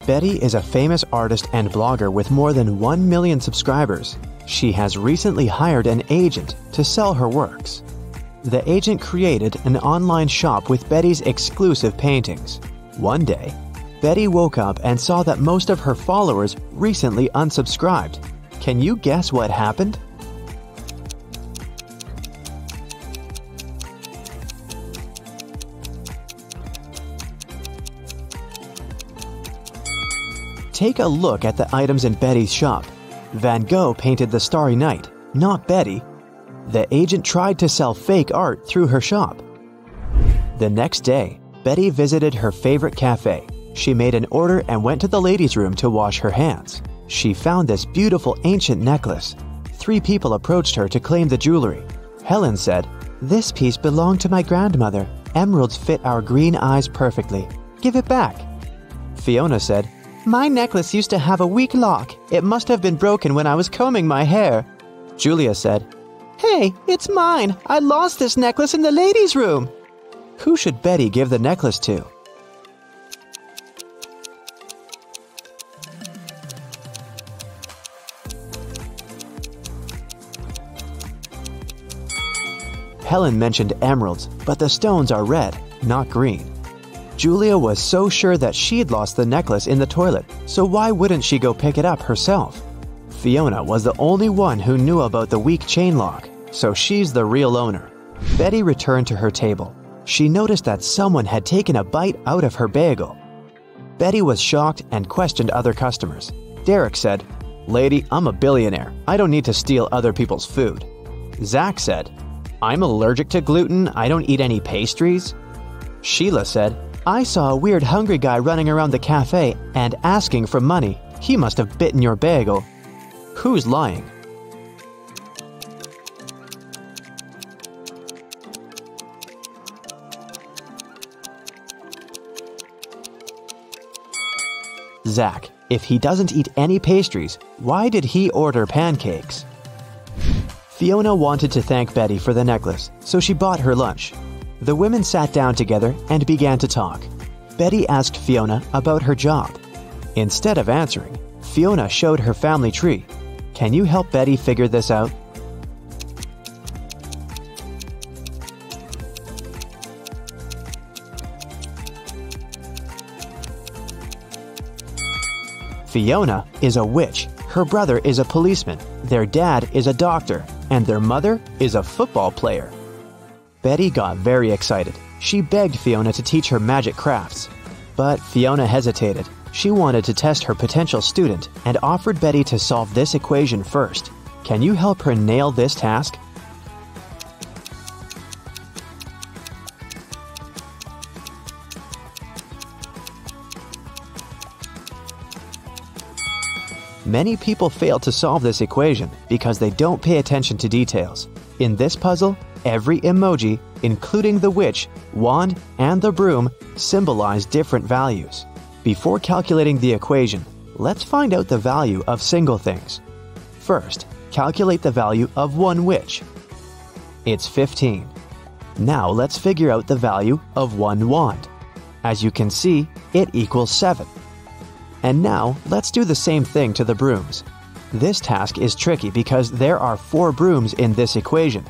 Betty is a famous artist and blogger with more than 1 million subscribers. She has recently hired an agent to sell her works. The agent created an online shop with Betty's exclusive paintings. One day, Betty woke up and saw that most of her followers recently unsubscribed. Can you guess what happened? Take a look at the items in Betty's shop. Van Gogh painted the Starry Night, not Betty. The agent tried to sell fake art through her shop. The next day, Betty visited her favorite cafe. She made an order and went to the ladies' room to wash her hands. She found this beautiful ancient necklace. 3 people approached her to claim the jewelry. Helen said, "This piece belonged to my grandmother. Emeralds fit our green eyes perfectly. Give it back." Fiona said, "My necklace used to have a weak lock. It must have been broken when I was combing my hair." Julia said, "Hey, it's mine. I lost this necklace in the ladies' room." Who should Betty give the necklace to? Helen mentioned emeralds, but the stones are red, not green. Julia was so sure that she'd lost the necklace in the toilet, so why wouldn't she go pick it up herself? Fiona was the only one who knew about the weak chain lock, so she's the real owner. Betty returned to her table. She noticed that someone had taken a bite out of her bagel. Betty was shocked and questioned other customers. Derek said, "Lady, I'm a billionaire. I don't need to steal other people's food." Zach said, "I'm allergic to gluten. I don't eat any pastries." Sheila said, "I saw a weird hungry guy running around the cafe and asking for money. He must have bitten your bagel." Who's lying? Zach. If he doesn't eat any pastries, why did he order pancakes? Fiona wanted to thank Betty for the necklace, so she bought her lunch. The women sat down together and began to talk. Betty asked Fiona about her job. Instead of answering, Fiona showed her family tree. Can you help Betty figure this out? Fiona is a witch, her brother is a policeman, their dad is a doctor, and their mother is a football player. Betty got very excited. She begged Fiona to teach her magic crafts. But Fiona hesitated. She wanted to test her potential student and offered Betty to solve this equation first. Can you help her nail this task? Many people fail to solve this equation because they don't pay attention to details. In this puzzle, every emoji, including the witch, wand, and the broom, symbolize different values. Before calculating the equation, let's find out the value of single things. First, calculate the value of one witch. It's 15. Now let's figure out the value of one wand. As you can see, it equals 7. And now, let's do the same thing to the brooms. This task is tricky because there are 4 brooms in this equation.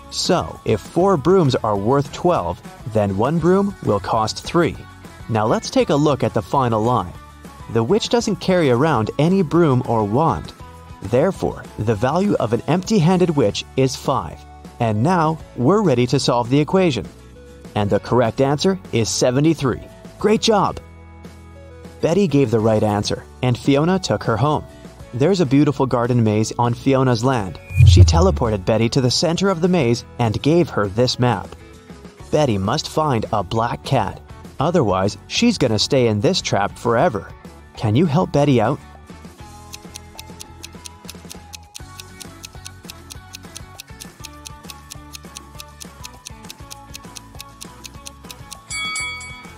So, if 4 brooms are worth 12, then 1 broom will cost 3. Now let's take a look at the final line. The witch doesn't carry around any broom or wand. Therefore, the value of an empty-handed witch is 5. And now, we're ready to solve the equation. And the correct answer is 73. Great job! Betty gave the right answer, and Fiona took her home. There's a beautiful garden maze on Fiona's land. She teleported Betty to the center of the maze and gave her this map. Betty must find a black cat. Otherwise, she's gonna stay in this trap forever. Can you help Betty out?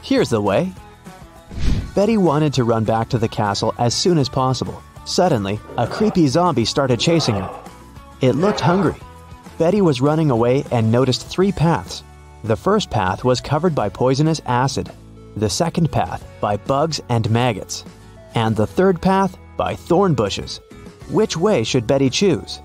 Here's the way. Betty wanted to run back to the castle as soon as possible. Suddenly, a creepy zombie started chasing her. It looked hungry. Betty was running away and noticed 3 paths. The first path was covered by poisonous acid. The second path by bugs and maggots. and the third path by thorn bushes. Which way should Betty choose?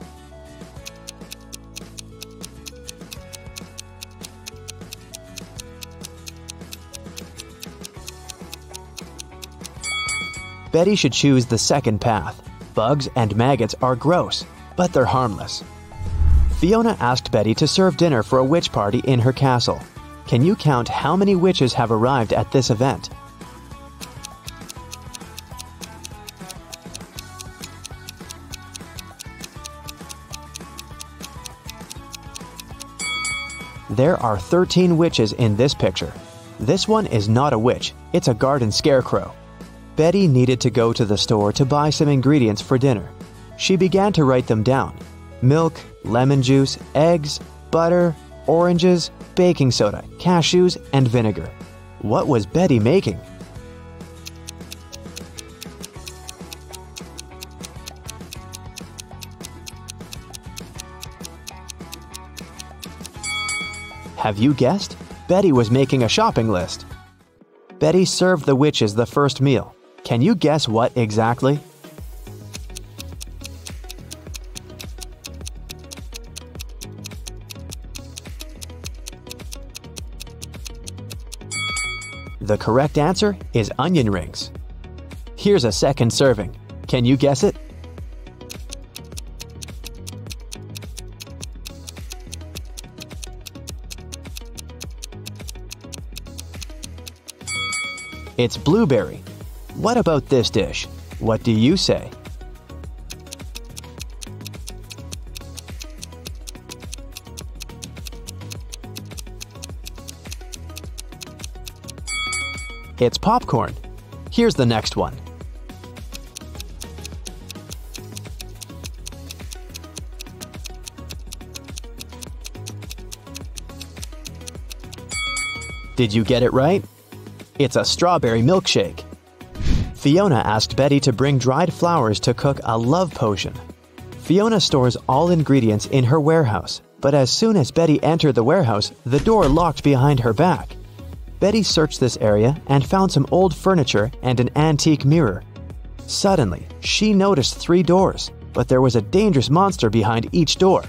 Betty should choose the second path. Bugs and maggots are gross, but they're harmless. Fiona asked Betty to serve dinner for a witch party in her castle. Can you count how many witches have arrived at this event? There are 13 witches in this picture. This one is not a witch, it's a garden scarecrow. Betty needed to go to the store to buy some ingredients for dinner. She began to write them down. Milk, lemon juice, eggs, butter, oranges, baking soda, cashews, and vinegar. What was Betty making? Have you guessed? Betty was making a shopping list. Betty served the witches the first meal. Can you guess what exactly? The correct answer is onion rings. Here's a second serving. Can you guess it? It's blueberry. What about this dish? What do you say? It's popcorn. Here's the next one. Did you get it right? It's a strawberry milkshake. Fiona asked Betty to bring dried flowers to cook a love potion. Fiona stores all ingredients in her warehouse, but as soon as Betty entered the warehouse, the door locked behind her back. Betty searched this area and found some old furniture and an antique mirror. Suddenly, she noticed 3 doors, but there was a dangerous monster behind each door.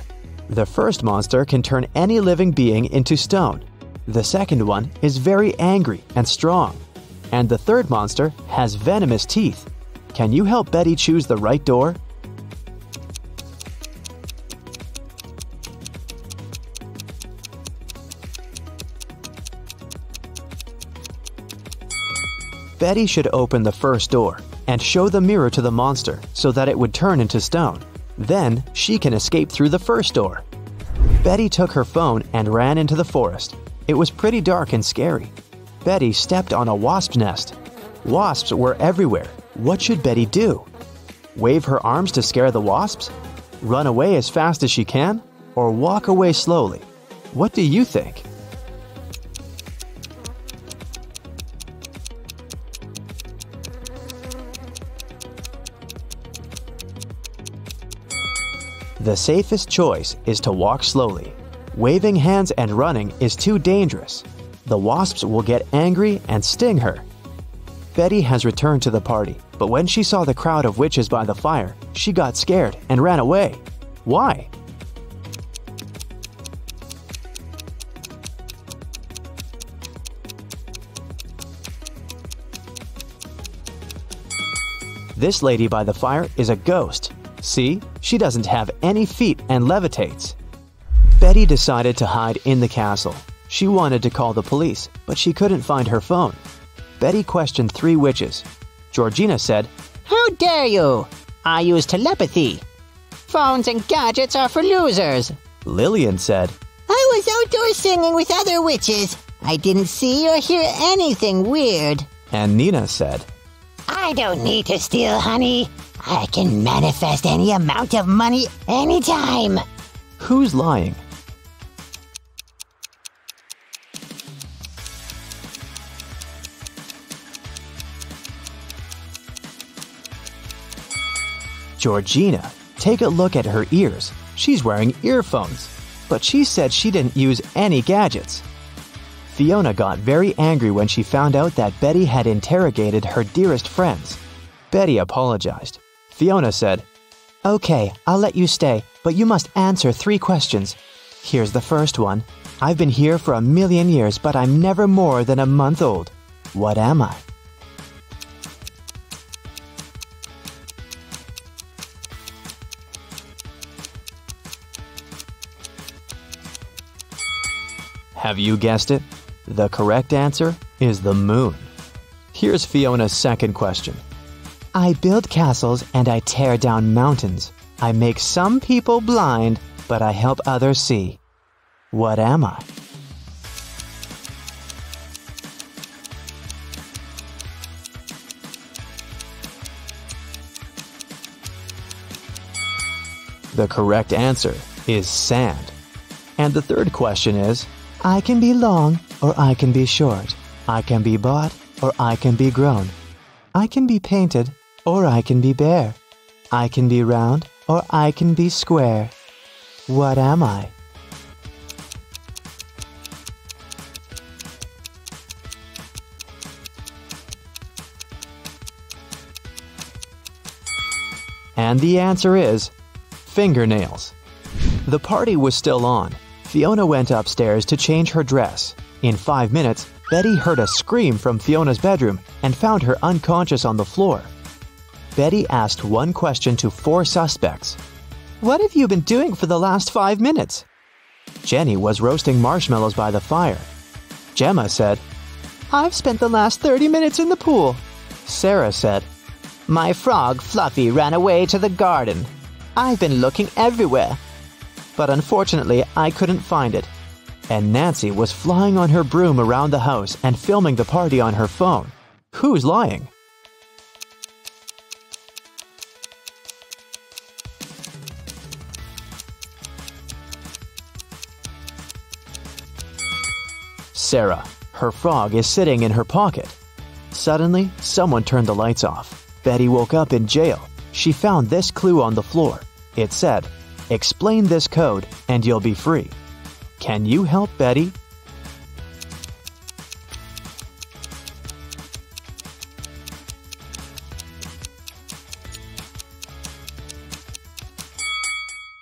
The first monster can turn any living being into stone. The second one is very angry and strong. And the third monster has venomous teeth. Can you help Betty choose the right door? Betty should open the first door and show the mirror to the monster so that it would turn into stone. Then she can escape through the first door. Betty took her phone and ran into the forest. It was pretty dark and scary. Betty stepped on a wasp's nest. Wasps were everywhere. What should Betty do? Wave her arms to scare the wasps? Run away as fast as she can? Or walk away slowly? What do you think? The safest choice is to walk slowly. Waving hands and running is too dangerous. The wasps will get angry and sting her. Betty has returned to the party, but when she saw the crowd of witches by the fire, she got scared and ran away. Why? This lady by the fire is a ghost. See, she doesn't have any feet and levitates. Betty decided to hide in the castle. She wanted to call the police, but she couldn't find her phone. Betty questioned 3 witches. Georgina said, "How dare you? I use telepathy. Phones and gadgets are for losers." Lillian said, "I was outdoors singing with other witches. I didn't see or hear anything weird." and Nina said, "I don't need to steal honey. I can manifest any amount of money anytime." Who's lying? Georgina, take a look at her ears. She's wearing earphones, but she said she didn't use any gadgets. Fiona got very angry when she found out that Betty had interrogated her dearest friends. Betty apologized. Fiona said, "Okay, I'll let you stay, but you must answer 3 questions. Here's the first one. I've been here for 1,000,000 years, but I'm never more than a month old. What am I?" Have you guessed it? The correct answer is the moon. Here's Fiona's second question. I build castles and I tear down mountains. I make some people blind, but I help others see. What am I? The correct answer is sand. And the third question is, I can be long or I can be short. I can be bought or I can be grown. I can be painted or I can be bare. I can be round or I can be square. What am I? And the answer is fingernails. The party was still on. Fiona went upstairs to change her dress. In 5 minutes, Betty heard a scream from Fiona's bedroom and found her unconscious on the floor. Betty asked one question to 4 suspects. What have you been doing for the last 5 minutes? Jenny was roasting marshmallows by the fire. Gemma said, I've spent the last 30 minutes in the pool. Sarah said, My frog Fluffy ran away to the garden. I've been looking everywhere, but unfortunately I couldn't find it. And Nancy was flying on her broom around the house and filming the party on her phone. Who's lying? Sarah. Her frog is sitting in her pocket. Suddenly, someone turned the lights off. Betty woke up in jail. She found this clue on the floor. It said, Explain this code and you'll be free. Can you help Betty?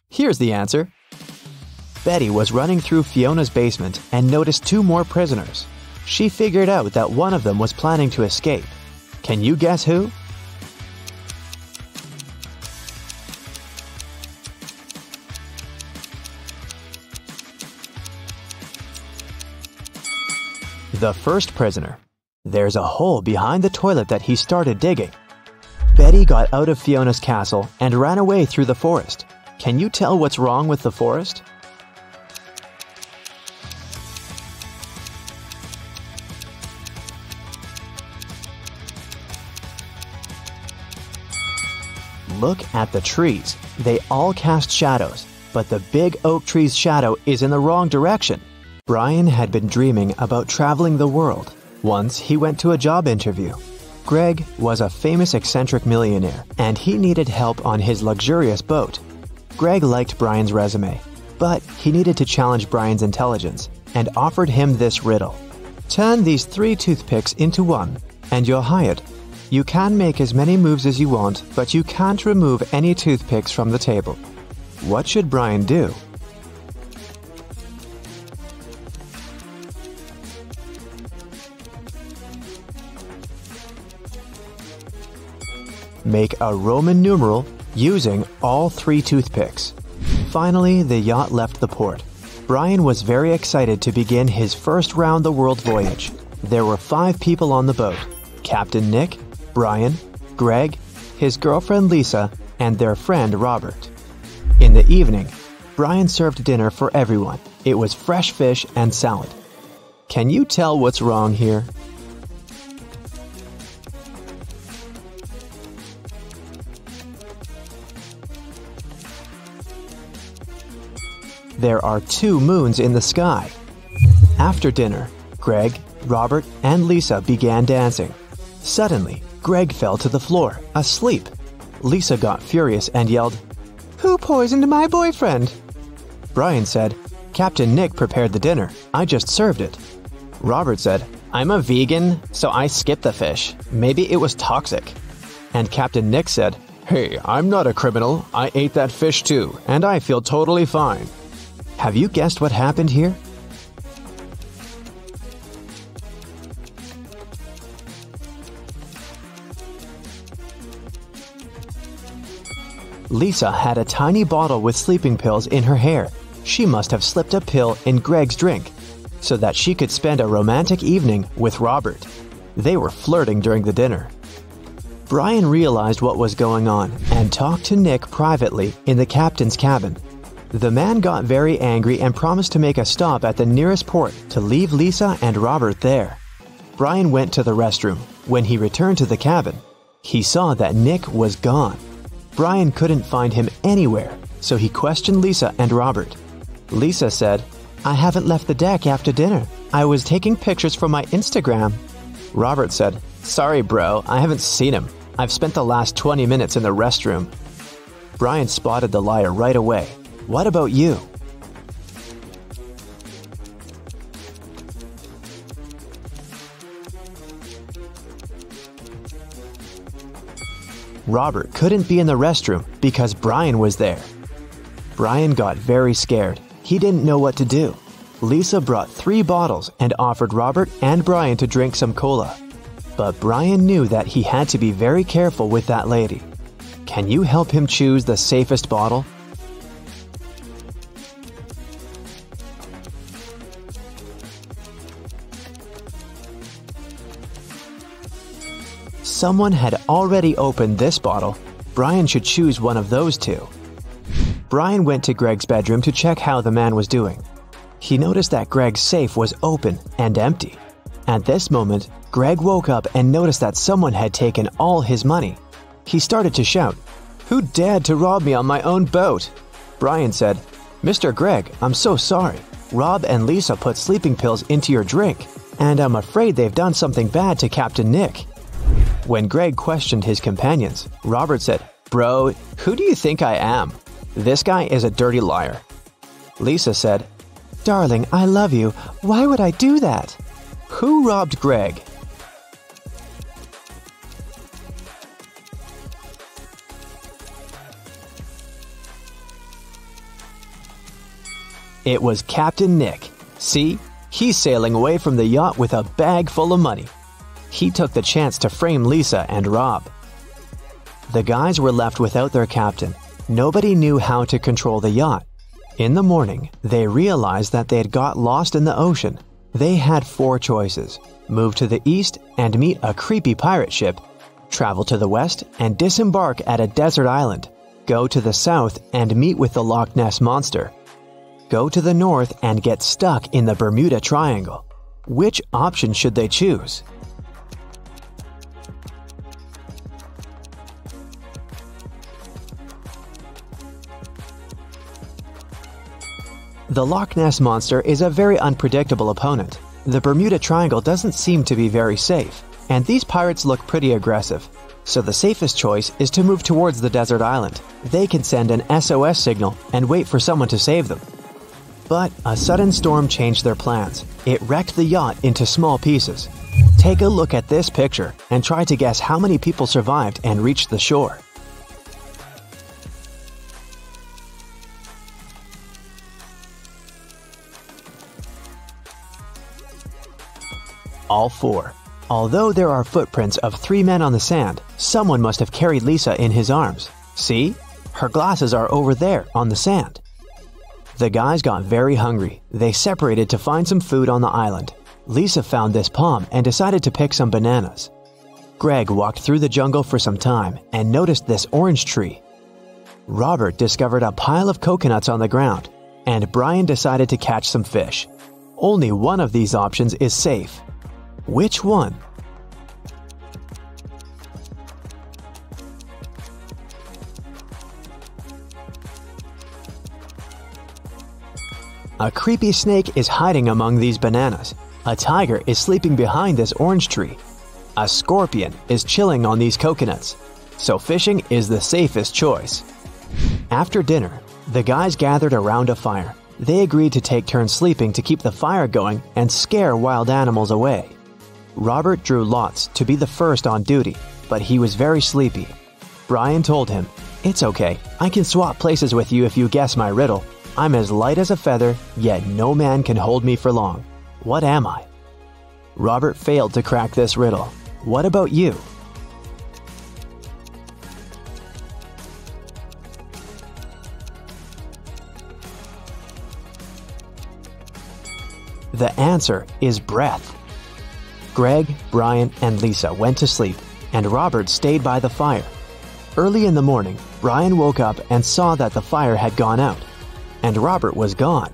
Here's the answer. Betty was running through Fiona's basement and noticed 2 more prisoners. She figured out that one of them was planning to escape. Can you guess who? The first prisoner. There's a hole behind the toilet that he started digging. Betty got out of Fiona's castle and ran away through the forest. Can you tell what's wrong with the forest? Look at the trees. They all cast shadows, but the big oak tree's shadow is in the wrong direction. Brian had been dreaming about traveling the world. Once he went to a job interview. Greg was a famous eccentric millionaire, and he needed help on his luxurious boat. Greg liked Brian's resume, but he needed to challenge Brian's intelligence and offered him this riddle. Turn these 3 toothpicks into 1, and you're hired. You can make as many moves as you want, but you can't remove any toothpicks from the table. What should Brian do? Make a Roman numeral using all 3 toothpicks. Finally, the yacht left the port. Brian was very excited to begin his first round-the-world voyage. There were 5 people on the boat. Captain Nick, Brian, Greg, his girlfriend Lisa, and their friend Robert. In the evening, Brian served dinner for everyone. It was fresh fish and salad. Can you tell what's wrong here? There are 2 moons in the sky. After dinner, Greg, Robert, and Lisa began dancing. Suddenly, Greg fell to the floor, asleep. Lisa got furious and yelled, Who poisoned my boyfriend? Brian said, Captain Nick prepared the dinner. I just served it. Robert said, I'm a vegan, so I skipped the fish. Maybe it was toxic. and Captain Nick said, "Hey, I'm not a criminal. I ate that fish too, and I feel totally fine." Have you guessed what happened here? Lisa had a tiny bottle with sleeping pills in her hair. She must have slipped a pill in Greg's drink so that she could spend a romantic evening with Robert. They were flirting during the dinner. Brian realized what was going on and talked to Nick privately in the captain's cabin. The man got very angry and promised to make a stop at the nearest port to leave Lisa and Robert there. Brian went to the restroom. When he returned to the cabin, he saw that Nick was gone. Brian couldn't find him anywhere, so he questioned Lisa and Robert. Lisa said, "I haven't left the deck after dinner. I was taking pictures for my Instagram." Robert said, "Sorry, bro, I haven't seen him. I've spent the last 20 minutes in the restroom." Brian spotted the liar right away. What about you? Robert couldn't be in the restroom because Brian was there. Brian got very scared. He didn't know what to do. Lisa brought 3 bottles and offered Robert and Brian to drink some cola. But Brian knew that he had to be very careful with that lady. Can you help him choose the safest bottle? Someone had already opened this bottle. Brian should choose one of those 2. Brian went to Greg's bedroom to check how the man was doing. He noticed that Greg's safe was open and empty. At this moment, Greg woke up and noticed that someone had taken all his money. He started to shout, "Who dared to rob me on my own boat?" Brian said, "Mr. Greg, I'm so sorry. Rob and Lisa put sleeping pills into your drink, and I'm afraid they've done something bad to Captain Nick." When Greg questioned his companions, Robert said, "Bro, who do you think I am? This guy is a dirty liar." Lisa said, "Darling, I love you. Why would I do that?" Who robbed Greg? It was Captain Nick. See, he's sailing away from the yacht with a bag full of money. He took the chance to frame Lisa and Rob. The guys were left without their captain. Nobody knew how to control the yacht. In the morning, they realized that they had got lost in the ocean. They had 4 choices: move to the east and meet a creepy pirate ship, travel to the west and disembark at a desert island, go to the south and meet with the Loch Ness Monster, go to the north and get stuck in the Bermuda Triangle. Which option should they choose? The Loch Ness Monster is a very unpredictable opponent. The Bermuda Triangle doesn't seem to be very safe, and these pirates look pretty aggressive. So the safest choice is to move towards the desert island. They can send an SOS signal and wait for someone to save them. But a sudden storm changed their plans. It wrecked the yacht into small pieces. Take a look at this picture and try to guess how many people survived and reached the shore. All 4. Although there are footprints of 3 men on the sand, someone must have carried Lisa in his arms. See? Her glasses are over there on the sand. The guys got very hungry. They separated to find some food on the island. Lisa found this palm and decided to pick some bananas. Greg walked through the jungle for some time and noticed this orange tree. Robert discovered a pile of coconuts on the ground, and Brian decided to catch some fish. Only one of these options is safe. Which one? A creepy snake is hiding among these bananas. A tiger is sleeping behind this orange tree. A scorpion is chilling on these coconuts. So fishing is the safest choice. After dinner, the guys gathered around a fire. They agreed to take turns sleeping to keep the fire going and scare wild animals away. Robert drew lots to be the first on duty, but he was very sleepy. Brian told him, "It's okay, I can swap places with you if you guess my riddle. I'm as light as a feather, yet no man can hold me for long. What am I?" Robert failed to crack this riddle. What about you? The answer is breath. Greg, Brian, and Lisa went to sleep, and Robert stayed by the fire. Early in the morning, Brian woke up and saw that the fire had gone out, and Robert was gone.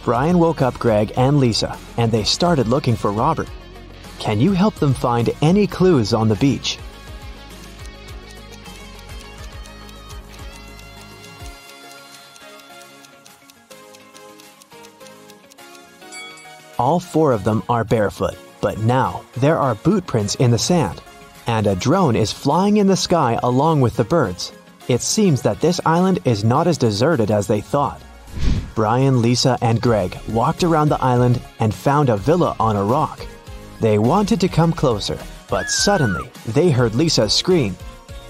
Brian woke up Greg and Lisa, and they started looking for Robert. Can you help them find any clues on the beach? All four of them are barefoot, but now there are boot prints in the sand, and a drone is flying in the sky along with the birds. It seems that this island is not as deserted as they thought. Brian, Lisa, and Greg walked around the island and found a villa on a rock. They wanted to come closer, but suddenly they heard Lisa scream.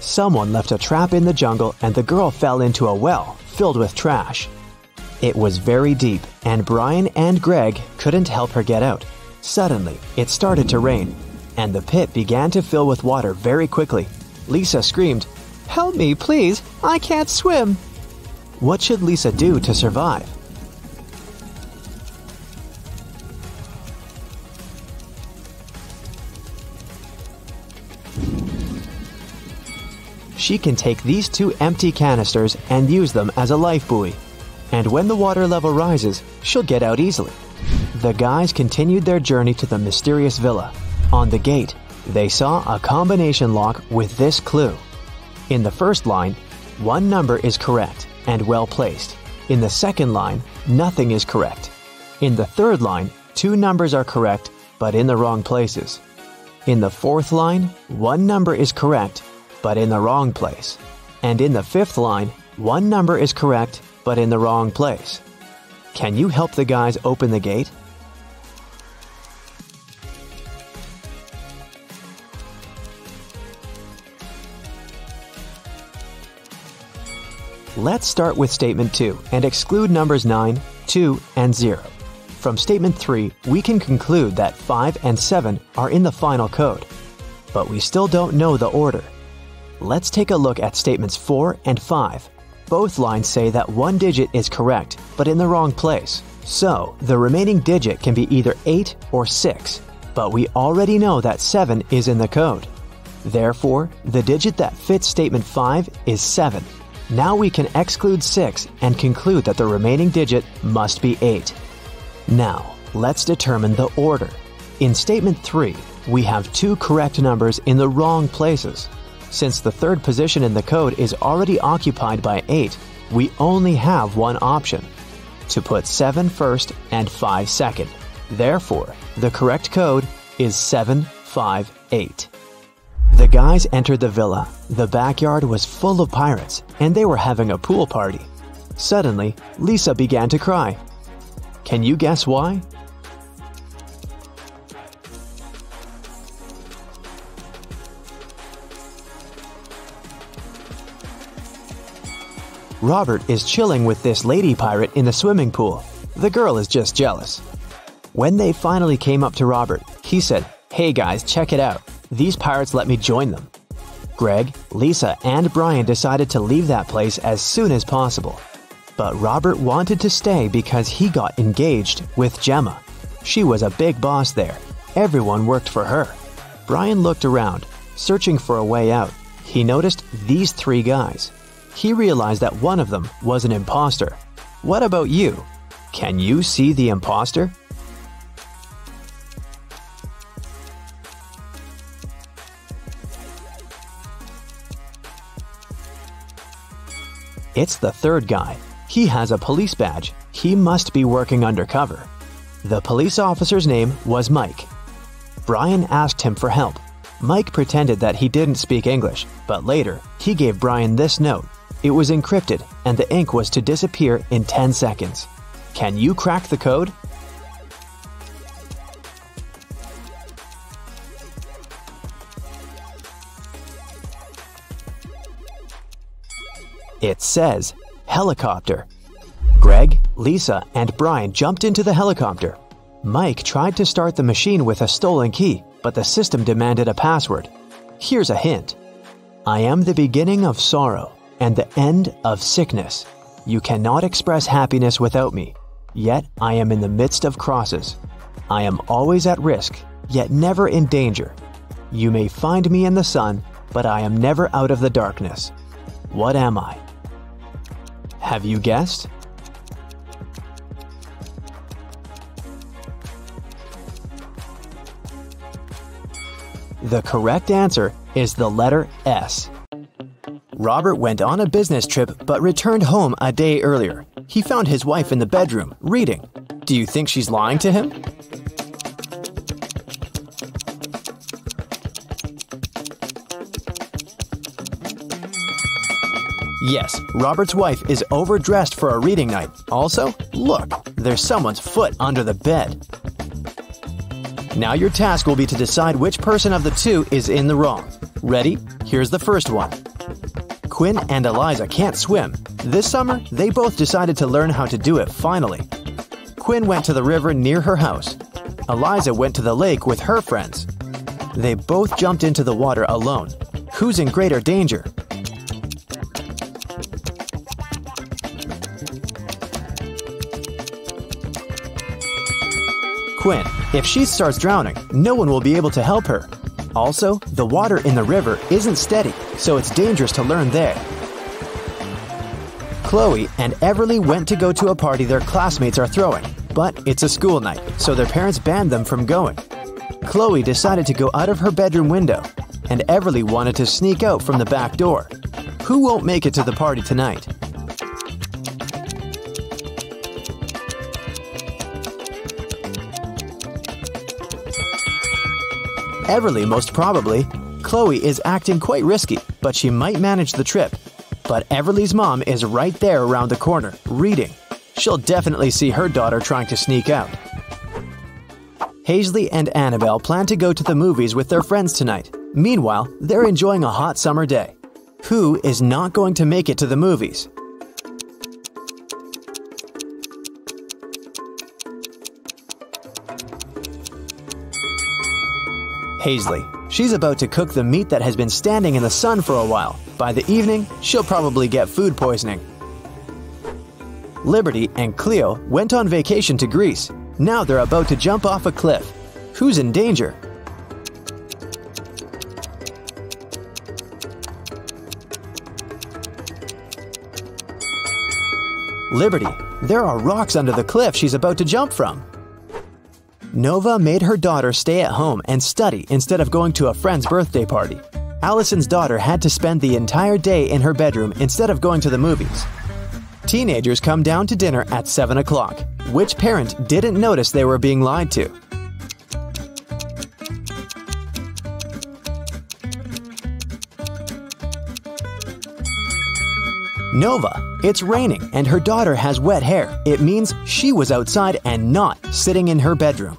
Someone left a trap in the jungle and the girl fell into a well filled with trash. It was very deep, and Brian and Greg couldn't help her get out. Suddenly, it started to rain, and the pit began to fill with water very quickly. Lisa screamed, "Help me, please! I can't swim!" What should Lisa do to survive? She can take these two empty canisters and use them as a life buoy. And when the water level rises, she'll get out easily. The guys continued their journey to the mysterious villa. On the gate, they saw a combination lock with this clue. In the first line, one number is correct and well placed. In the second line, nothing is correct. In the third line, two numbers are correct, but in the wrong places. In the fourth line, one number is correct, but in the wrong place. And in the fifth line, one number is correct, but in the wrong place. Can you help the guys open the gate? Let's start with statement 2 and exclude numbers 9, 2, and 0. From statement 3, we can conclude that 5 and 7 are in the final code, but we still don't know the order. Let's take a look at statements 4 and 5. Both lines say that one digit is correct, but in the wrong place. So, the remaining digit can be either 8 or 6, but we already know that 7 is in the code. Therefore, the digit that fits statement 5 is 7. Now we can exclude 6 and conclude that the remaining digit must be 8. Now, let's determine the order. In statement 3, we have two correct numbers in the wrong places. Since the third position in the code is already occupied by 8, we only have one option: to put 7 first and 5 second. Therefore, the correct code is 758. The guys entered the villa. The backyard was full of pirates, and they were having a pool party. Suddenly, Lisa began to cry. Can you guess why? Robert is chilling with this lady pirate in the swimming pool. The girl is just jealous. When they finally came up to Robert, he said, "Hey guys, check it out. These pirates let me join them." Greg, Lisa, and Brian decided to leave that place as soon as possible. But Robert wanted to stay because he got engaged with Gemma. She was a big boss there. Everyone worked for her. Brian looked around, searching for a way out. He noticed these three guys. He realized that one of them was an imposter. What about you? Can you see the imposter? It's the third guy. He has a police badge. He must be working undercover. The police officer's name was Mike. Brian asked him for help. Mike pretended that he didn't speak English, but later he gave Brian this note. It was encrypted, and the ink was to disappear in 10 seconds. Can you crack the code? It says helicopter. Greg, Lisa, and Brian jumped into the helicopter. Mike tried to start the machine with a stolen key, but the system demanded a password. Here's a hint. I am the beginning of sorrow and the end of sickness. You cannot express happiness without me, yet I am in the midst of crosses. I am always at risk, yet never in danger. You may find me in the sun, but I am never out of the darkness. What am I? Have you guessed? The correct answer is the letter S. Robert went on a business trip but returned home a day earlier. He found his wife in the bedroom, reading. Do you think she's lying to him? Yes, Robert's wife is overdressed for a reading night. Also, look, there's someone's foot under the bed. Now your task will be to decide which person of the two is in the wrong. Ready? Here's the first one. Quinn and Eliza can't swim. This summer, they both decided to learn how to do it finally. Quinn went to the river near her house. Eliza went to the lake with her friends. They both jumped into the water alone. Who's in greater danger? Quinn. If she starts drowning, no one will be able to help her. Also, the water in the river isn't steady, so it's dangerous to learn there. Chloe and Everly went to go to a party their classmates are throwing, but it's a school night, so their parents banned them from going. Chloe decided to go out of her bedroom window, and Everly wanted to sneak out from the back door. Who won't make it to the party tonight? Everly, most probably. Chloe is acting quite risky, but she might manage the trip. But Everly's mom is right there around the corner, reading. She'll definitely see her daughter trying to sneak out. Hazley and Annabelle plan to go to the movies with their friends tonight. Meanwhile, they're enjoying a hot summer day. Who is not going to make it to the movies? Hazley. She's about to cook the meat that has been standing in the sun for a while. By the evening, she'll probably get food poisoning. Liberty and Cleo went on vacation to Greece. Now they're about to jump off a cliff. Who's in danger? Liberty. There are rocks under the cliff she's about to jump from. Nova made her daughter stay at home and study instead of going to a friend's birthday party. Allison's daughter had to spend the entire day in her bedroom instead of going to the movies. Teenagers come down to dinner at 7 o'clock. Which parent didn't notice they were being lied to? Nova. It's raining and her daughter has wet hair. It means she was outside and not sitting in her bedroom.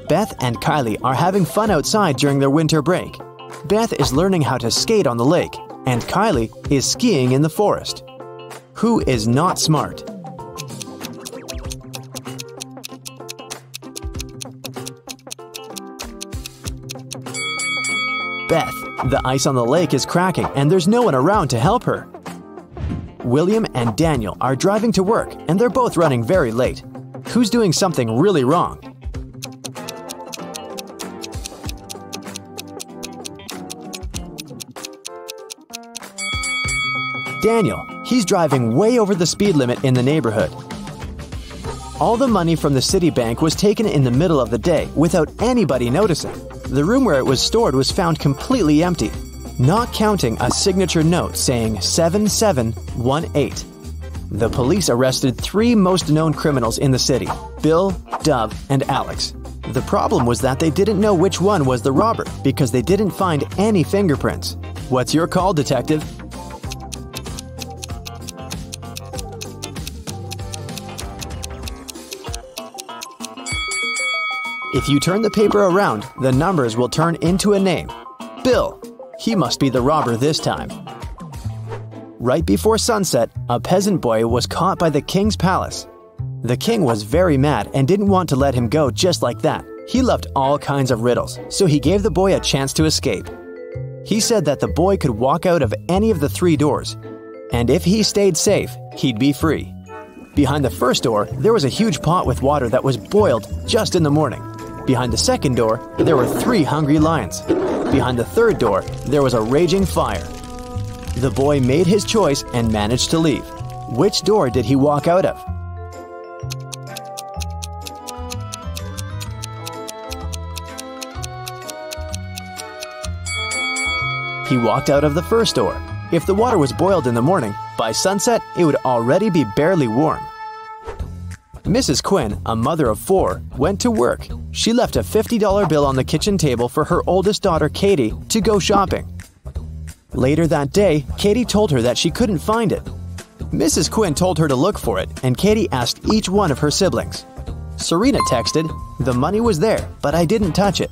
Beth and Kylie are having fun outside during their winter break. Beth is learning how to skate on the lake, and Kylie is skiing in the forest. Who is not smart? Beth. The ice on the lake is cracking and there's no one around to help her. William and Daniel are driving to work and they're both running very late. Who's doing something really wrong? Daniel. He's driving way over the speed limit in the neighborhood. All the money from the city bank was taken in the middle of the day without anybody noticing. The room where it was stored was found completely empty, not counting a signature note saying 7718. The police arrested 3 most known criminals in the city, Bill, Dove, and Alex. The problem was that they didn't know which one was the robber because they didn't find any fingerprints. What's your call, detective? If you turn the paper around, the numbers will turn into a name. Bill. He must be the robber this time. Right before sunset, a peasant boy was caught by the king's palace. The king was very mad and didn't want to let him go just like that. He loved all kinds of riddles, so he gave the boy a chance to escape. He said that the boy could walk out of any of the 3 doors, and if he stayed safe, he'd be free. Behind the first door, there was a huge pot with water that was boiled just in the morning. Behind the second door, there were 3 hungry lions. Behind the third door, there was a raging fire. The boy made his choice and managed to leave. Which door did he walk out of? He walked out of the first door. If the water was boiled in the morning, by sunset it would already be barely warm. Mrs. Quinn, a mother of 4, went to work. She left a $50 bill on the kitchen table for her oldest daughter, Katie, to go shopping. Later that day, Katie told her that she couldn't find it. Mrs. Quinn told her to look for it, and Katie asked each one of her siblings. Serena texted, "The money was there, but I didn't touch it."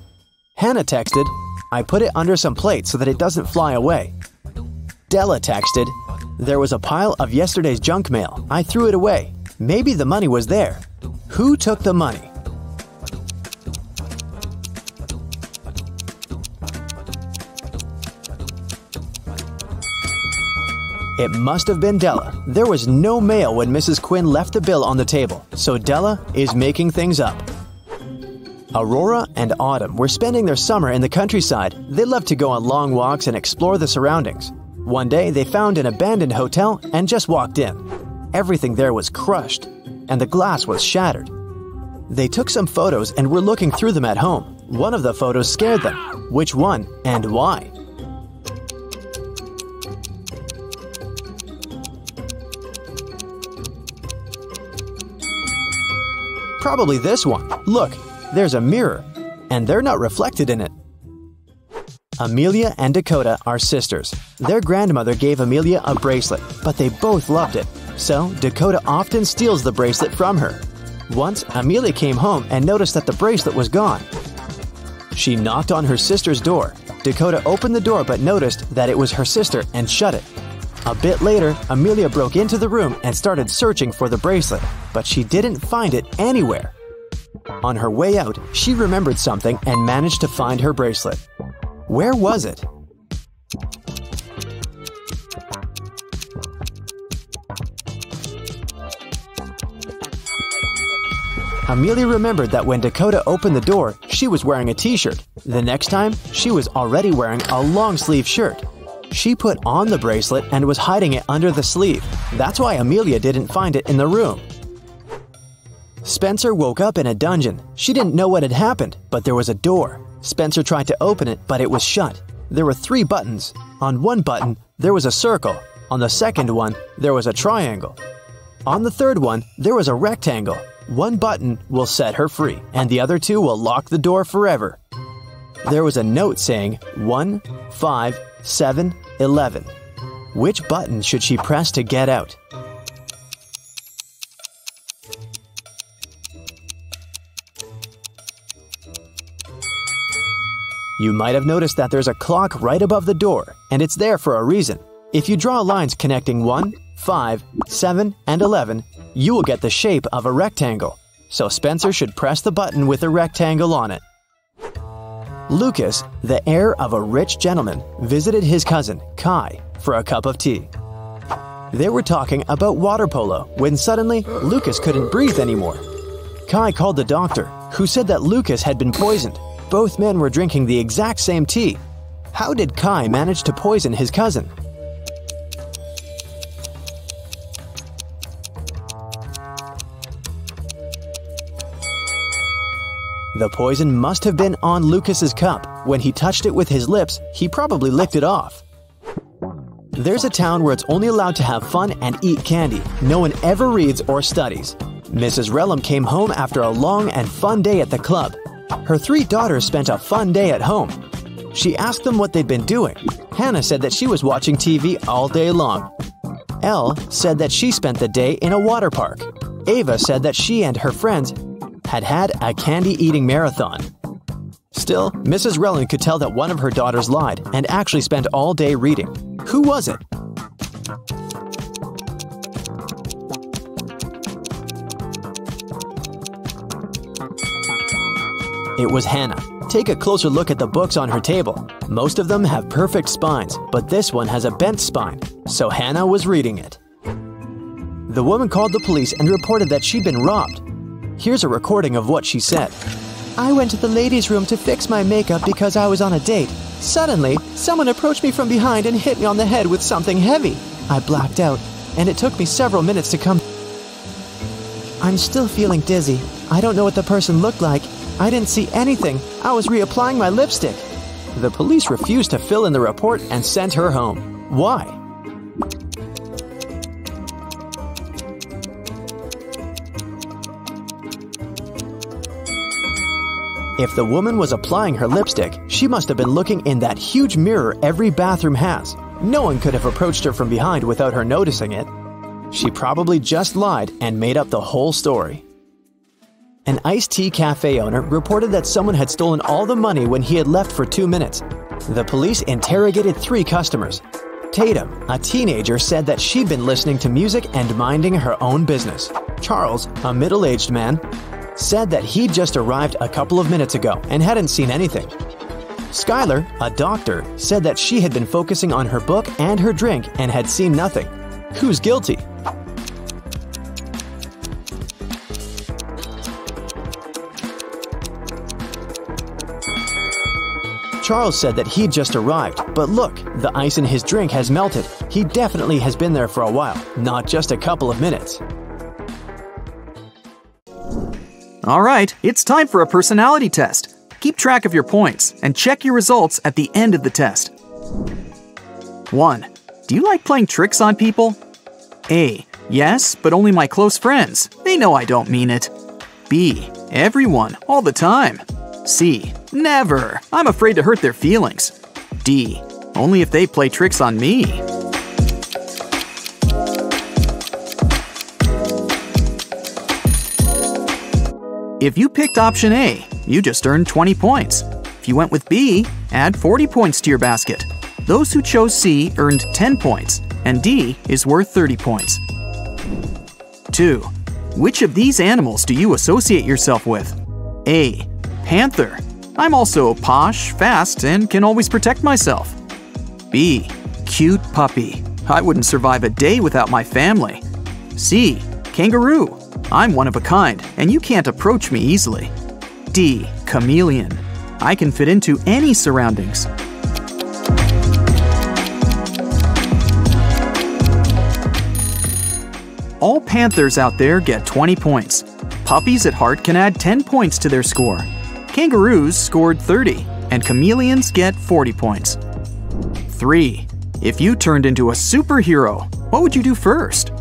Hannah texted, "I put it under some plates so that it doesn't fly away." Della texted, "There was a pile of yesterday's junk mail. I threw it away. Maybe the money was there. Who took the money?" It must have been Della. There was no mail when Mrs. Quinn left the bill on the table, so Della is making things up. Aurora and Autumn were spending their summer in the countryside. They loved to go on long walks and explore the surroundings. One day, they found an abandoned hotel and just walked in. Everything there was crushed, and the glass was shattered. They took some photos and were looking through them at home. One of the photos scared them. Which one and why? Probably this one. Look, there's a mirror, and they're not reflected in it. Amelia and Dakota are sisters. Their grandmother gave Amelia a bracelet, but they both loved it. So Dakota often steals the bracelet from her. Once, Amelia came home and noticed that the bracelet was gone. She knocked on her sister's door. Dakota opened the door but noticed that it was her sister and shut it. A bit later, Amelia broke into the room and started searching for the bracelet, but she didn't find it anywhere. On her way out, she remembered something and managed to find her bracelet. Where was it? Amelia remembered that when Dakota opened the door, she was wearing a t-shirt. The next time, she was already wearing a long-sleeve shirt. She put on the bracelet and was hiding it under the sleeve. That's why Amelia didn't find it in the room. Spencer woke up in a dungeon. She didn't know what had happened, but there was a door. Spencer tried to open it, but it was shut. There were 3 buttons. On one button, there was a circle. On the second one, there was a triangle. On the third one, there was a rectangle. One button will set her free, and the other 2 will lock the door forever. There was a note saying 1, 5, 7, 11. Which button should she press to get out? You might have noticed that there's a clock right above the door, and it's there for a reason. If you draw lines connecting 1, 5, 7, and 11, you will get the shape of a rectangle. So Spencer should press the button with a rectangle on it. Lucas, the heir of a rich gentleman, visited his cousin, Kai, for a cup of tea. They were talking about water polo when suddenly Lucas couldn't breathe anymore. Kai called the doctor, who said that Lucas had been poisoned. Both men were drinking the exact same tea. How did Kai manage to poison his cousin? The poison must have been on Lucas's cup. When he touched it with his lips, he probably licked it off. There's a town where it's only allowed to have fun and eat candy. No one ever reads or studies. Mrs. Relum came home after a long and fun day at the club. Her 3 daughters spent a fun day at home. She asked them what they'd been doing. Hannah said that she was watching TV all day long. Elle said that she spent the day in a water park. Ava said that she and her friends had a candy-eating marathon. Still, Mrs. Relland could tell that one of her daughters lied and actually spent all day reading. Who was it? It was Hannah. Take a closer look at the books on her table. Most of them have perfect spines, but this one has a bent spine, so Hannah was reading it. The woman called the police and reported that she'd been robbed. Here's a recording of what she said. I went to the ladies' room to fix my makeup because I was on a date. Suddenly, someone approached me from behind and hit me on the head with something heavy. I blacked out, and it took me several minutes to come. I'm still feeling dizzy. I don't know what the person looked like. I didn't see anything. I was reapplying my lipstick. The police refused to fill in the report and sent her home. Why? If the woman was applying her lipstick, she must have been looking in that huge mirror every bathroom has. No one could have approached her from behind without her noticing it. She probably just lied and made up the whole story. An iced tea cafe owner reported that someone had stolen all the money when he had left for 2 minutes. The police interrogated 3 customers. Tatum, a teenager, said that she'd been listening to music and minding her own business. Charles, a middle-aged man, said that he'd just arrived a couple of minutes ago and hadn't seen anything. Skylar, a doctor, said that she had been focusing on her book and her drink and had seen nothing. Who's guilty? Charles said that he'd just arrived, but look, the ice in his drink has melted. He definitely has been there for a while, not just a couple of minutes. All right, it's time for a personality test. Keep track of your points and check your results at the end of the test. 1. Do you like playing tricks on people? A. Yes, but only my close friends. They know I don't mean it. B. Everyone, all the time. C. Never. I'm afraid to hurt their feelings. D. Only if they play tricks on me. If you picked option A, you just earned 20 points. If you went with B, add 40 points to your basket. Those who chose C earned 10 points, and D is worth 30 points. 2. Which of these animals do you associate yourself with? A. Panther. I'm also posh, fast, and can always protect myself. B. Cute puppy. I wouldn't survive a day without my family. C. Kangaroo. I'm one of a kind, and you can't approach me easily. D. Chameleon. I can fit into any surroundings. All panthers out there get 20 points. Puppies at heart can add 10 points to their score. Kangaroos scored 30, and chameleons get 40 points. 3. If you turned into a superhero, what would you do first?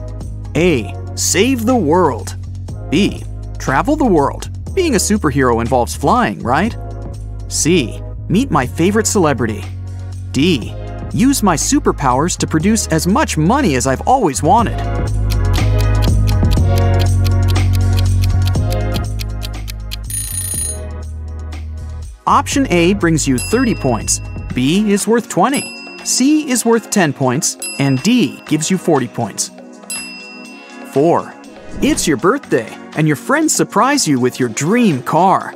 A. Save the world. B. Travel the world. Being a superhero involves flying, right? C. Meet my favorite celebrity. D. Use my superpowers to produce as much money as I've always wanted. Option A brings you 30 points, B is worth 20, C is worth 10 points, and D gives you 40 points. 4. It's your birthday, and your friends surprise you with your dream car.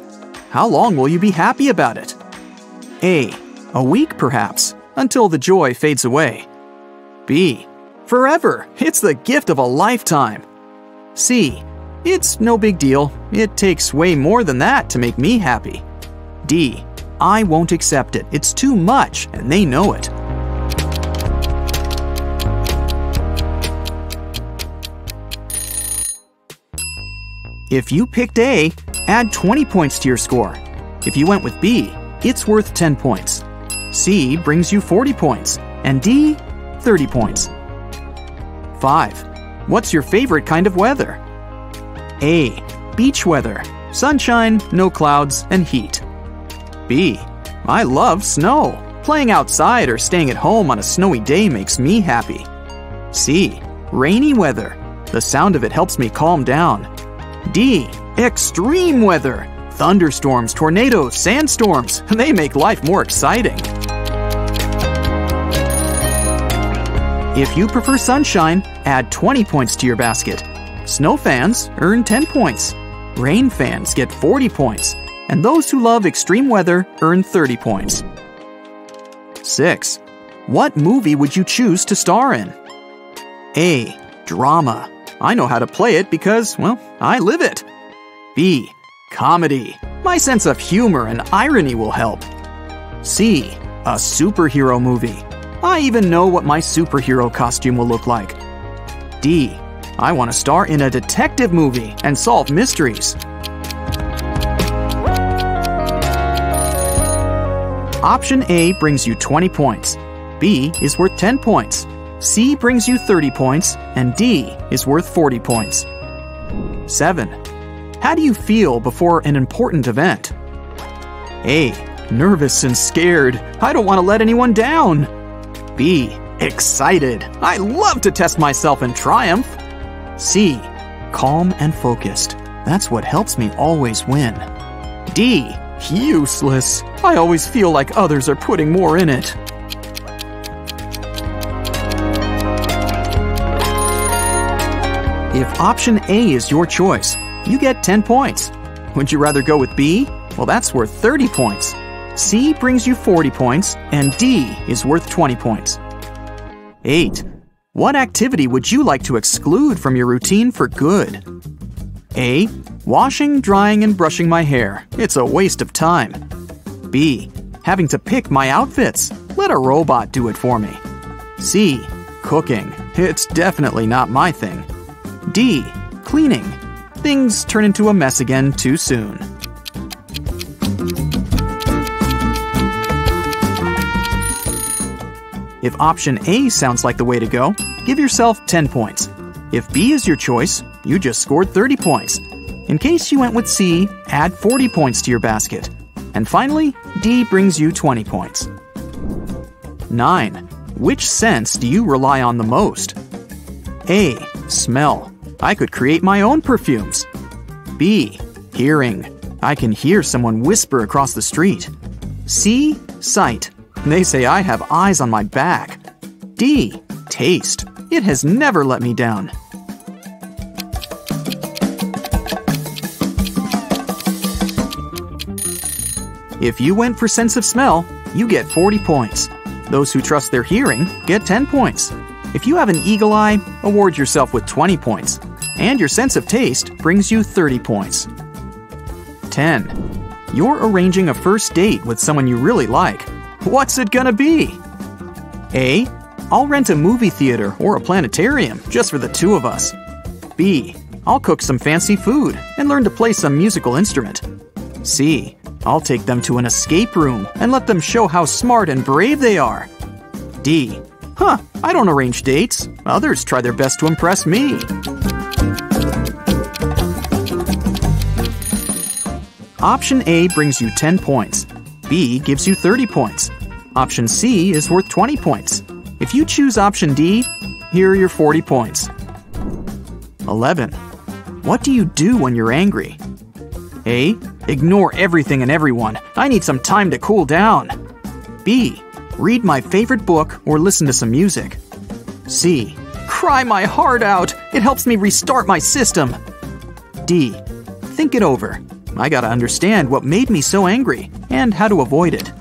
How long will you be happy about it? A. A week perhaps, until the joy fades away. B. Forever, it's the gift of a lifetime. C. It's no big deal, it takes way more than that to make me happy. D. I won't accept it, it's too much, and they know it. If you picked A, add 20 points to your score. If you went with B, it's worth 10 points. C brings you 40 points, and D, 30 points. 5. What's your favorite kind of weather? A. Beach weather, sunshine, no clouds, and heat. B. I love snow. Playing outside or staying at home on a snowy day makes me happy. C. Rainy weather. The sound of it helps me calm down. D. Extreme weather. Thunderstorms, tornadoes, sandstorms. They make life more exciting. If you prefer sunshine, add 20 points to your basket. Snow fans earn 10 points. Rain fans get 40 points. And those who love extreme weather earn 30 points. 6. What movie would you choose to star in? A. Drama. I know how to play it because, well, I live it. B. Comedy. My sense of humor and irony will help. C. A superhero movie. I even know what my superhero costume will look like. D. I want to star in a detective movie and solve mysteries. Option A brings you 20 points. B is worth 10 points. C brings you 30 points. And D is worth 40 points. 7. How do you feel before an important event? A. Nervous and scared. I don't want to let anyone down. B. Excited. I love to test myself in triumph. C. Calm and focused. That's what helps me always win. D. Useless. I always feel like others are putting more in it. If option A is your choice, you get 10 points. Would you rather go with B? Well, that's worth 30 points. C brings you 40 points, and D is worth 20 points. 8. What activity would you like to exclude from your routine for good? A. Washing, drying, and brushing my hair. It's a waste of time. B. Having to pick my outfits. Let a robot do it for me. C. Cooking. It's definitely not my thing. D. Cleaning. Things turn into a mess again too soon. If option A sounds like the way to go, give yourself 10 points. If B is your choice, you just scored 30 points. In case you went with C, add 40 points to your basket. And finally, D brings you 20 points. 9. Which sense do you rely on the most? A. Smell. I could create my own perfumes. B. Hearing. I can hear someone whisper across the street. C. Sight. They say I have eyes on my back. D. Taste. It has never let me down. If you went for sense of smell, you get 40 points. Those who trust their hearing get 10 points. If you have an eagle eye, award yourself with 20 points. And your sense of taste brings you 30 points. 10. You're arranging a first date with someone you really like. What's it gonna be? A. I'll rent a movie theater or a planetarium just for the two of us. B. I'll cook some fancy food and learn to play some musical instrument. C. I'll take them to an escape room and let them show how smart and brave they are. D. I don't arrange dates. Others try their best to impress me. Option A brings you 10 points. B gives you 30 points. Option C is worth 20 points. If you choose option D, here are your 40 points. 11. What do you do when you're angry? A. Ignore everything and everyone. I need some time to cool down. B. Read my favorite book or listen to some music. C. Cry my heart out. It helps me restart my system. D. Think it over. I gotta understand what made me so angry and how to avoid it.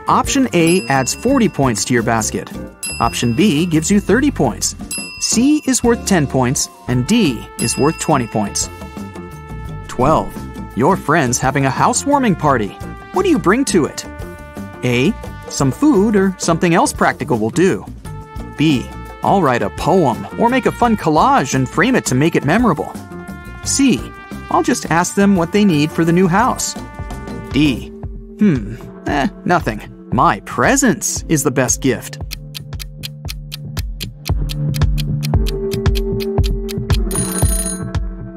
Option A adds 40 points to your basket. Option B gives you 30 points. C is worth 10 points, and D is worth 20 points. 12. Your friend's having a housewarming party. What do you bring to it? A. Some food or something else practical will do. B. I'll write a poem or make a fun collage and frame it to make it memorable. C. I'll just ask them what they need for the new house. D. Nothing. My presence is the best gift.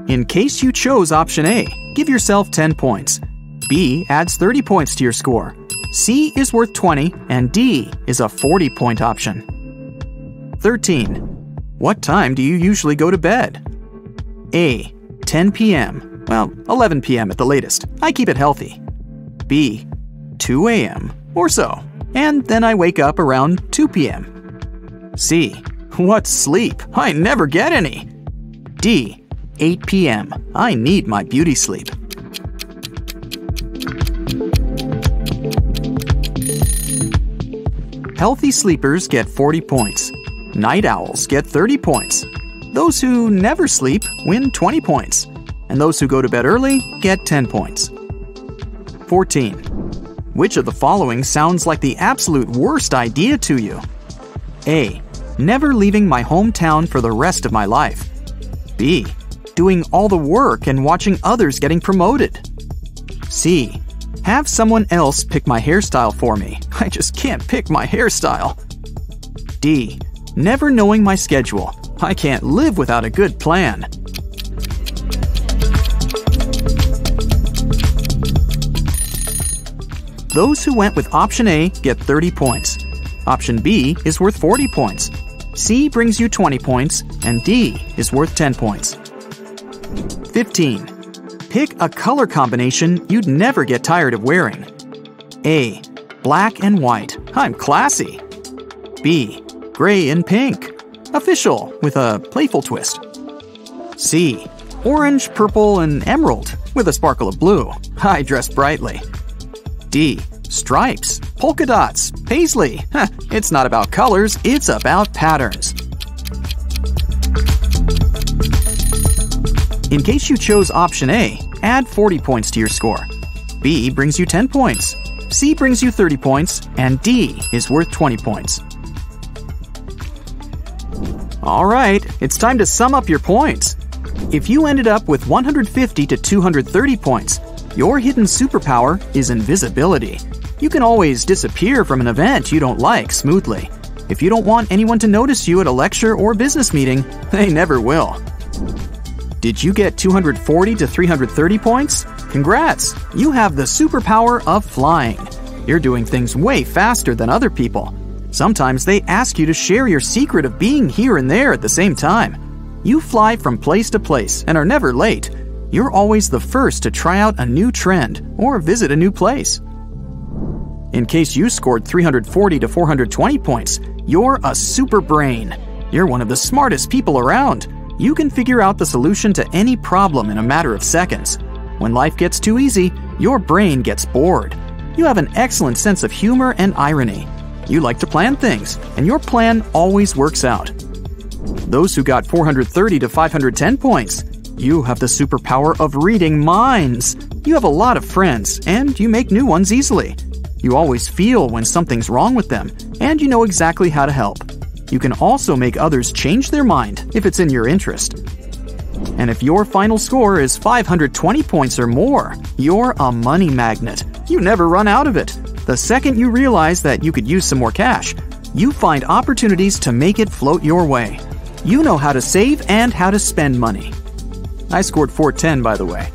In case you chose option A, give yourself 10 points. B adds 30 points to your score. C is worth 20, and D is a 40-point option. 13. What time do you usually go to bed? A. 10 p.m. Well, 11 p.m. at the latest. I keep it healthy. B. 2 a.m. or so, and then I wake up around 2 p.m. C. What's sleep? I never get any. D. 8 p.m. I need my beauty sleep. Healthy sleepers get 40 points. Night owls get 30 points. Those who never sleep win 20 points. And those who go to bed early get 10 points. 14. Which of the following sounds like the absolute worst idea to you? A. Never leaving my hometown for the rest of my life. B. Doing all the work and watching others getting promoted. C. Have someone else pick my hairstyle for me. I just can't pick my hairstyle. D. Never knowing my schedule. I can't live without a good plan. Those who went with option A get 30 points. Option B is worth 40 points. C brings you 20 points, and D is worth 10 points. 15. Pick a color combination you'd never get tired of wearing. A. Black and white. I'm classy. B. Gray and pink. Official with a playful twist. C. Orange, purple, and emerald with a sparkle of blue. I dress brightly. D. Stripes, polka dots, paisley. It's not about colors, it's about patterns. In case you chose option A, add 40 points to your score. B brings you 10 points. C brings you 30 points, and D is worth 20 points. Alright, it's time to sum up your points. If you ended up with 150 to 230 points, your hidden superpower is invisibility. You can always disappear from an event you don't like smoothly. If you don't want anyone to notice you at a lecture or business meeting, they never will. Did you get 240 to 330 points? Congrats! You have the superpower of flying. You're doing things way faster than other people. Sometimes they ask you to share your secret of being here and there at the same time. You fly from place to place and are never late. You're always the first to try out a new trend or visit a new place. In case you scored 340 to 420 points, you're a super brain. You're one of the smartest people around. You can figure out the solution to any problem in a matter of seconds. When life gets too easy, your brain gets bored. You have an excellent sense of humor and irony. You like to plan things, and your plan always works out. Those who got 430 to 510 points, you have the superpower of reading minds. You have a lot of friends, and you make new ones easily. You always feel when something's wrong with them, and you know exactly how to help. You can also make others change their mind if it's in your interest. And if your final score is 520 points or more, you're a money magnet. You never run out of it. The second you realize that you could use some more cash, you find opportunities to make it float your way. You know how to save and how to spend money. I scored 410, by the way.